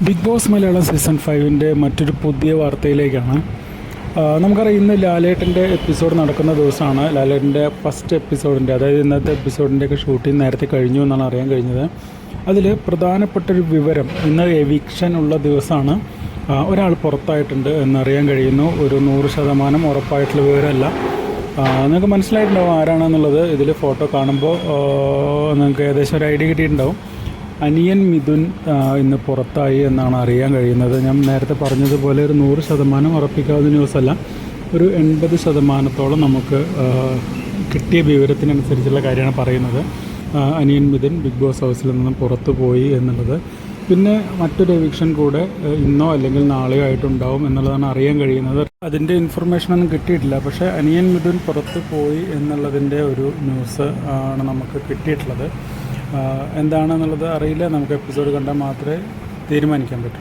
Big boss Malayalam season 5 മറ്റൊരു പുതിയ വാർത്തയിലേക്കാണ്. നമുക്കറിയാം, ഇന്ന് ലാലേട്ടൻ്റെ എപ്പിസോഡ് നടക്കുന്ന ദിവസമാണ്. ലാലേട്ടൻ്റെ ഫസ്റ്റ് എപ്പിസോഡിൻ്റെ, അതായത് ഇന്നത്തെ എപ്പിസോഡിൻ്റെയൊക്കെ ഷൂട്ടിംഗ് നേരത്തെ കഴിഞ്ഞു എന്നാണ് അറിയാൻ കഴിഞ്ഞത്. അതിൽ പ്രധാനപ്പെട്ടൊരു വിവരം, ഇന്ന് എവിക്ഷൻ ഉള്ള ദിവസമാണ്. ഒരാൾ പുറത്തായിട്ടുണ്ട് എന്നറിയാൻ കഴിയുന്നു. ഒരു 100% ഉറപ്പായിട്ടുള്ള വിവരമല്ല. നിങ്ങൾക്ക് മനസ്സിലായിട്ടുണ്ടാവും ആരാണെന്നുള്ളത്. ഇതിൽ ഫോട്ടോ കാണുമ്പോൾ നിങ്ങൾക്ക് ഏകദേശം ഒരു ഐഡിയ കിട്ടിയിട്ടുണ്ടാവും. അനിയൻ മിഥുൻ ഇന്ന് പുറത്തായി എന്നാണ് അറിയാൻ കഴിയുന്നത്. ഞാൻ നേരത്തെ പറഞ്ഞതുപോലെ ഒരു 100% ഉറപ്പിക്കാവുന്ന ന്യൂസല്ല. ഒരു 80% നമുക്ക് കിട്ടിയ വിവരത്തിനനുസരിച്ചുള്ള കാര്യമാണ് പറയുന്നത്. അനിയൻ മിഥുൻ ബിഗ് ബോസ് ഹൗസിൽ നിന്നും പുറത്തു പോയി എന്നുള്ളത്. പിന്നെ മറ്റൊരു എവിക്ഷൻ കൂടെ ഇന്നോ അല്ലെങ്കിൽ നാളെയോ ആയിട്ടുണ്ടാവും എന്നുള്ളതാണ് അറിയാൻ കഴിയുന്നത്. അതിൻ്റെ ഇൻഫർമേഷനൊന്നും കിട്ടിയിട്ടില്ല. പക്ഷേ അനിയൻ മിഥുൻ പുറത്തു പോയി എന്നുള്ളതിൻ്റെ ഒരു ന്യൂസ് ആണ് നമുക്ക് കിട്ടിയിട്ടുള്ളത്. എന്താണെന്നുള്ളത് അറിയില്ല. നമുക്ക് എപ്പിസോഡ് കണ്ടാൽ മാത്രമേ തീരുമാനിക്കാൻ പറ്റൂ.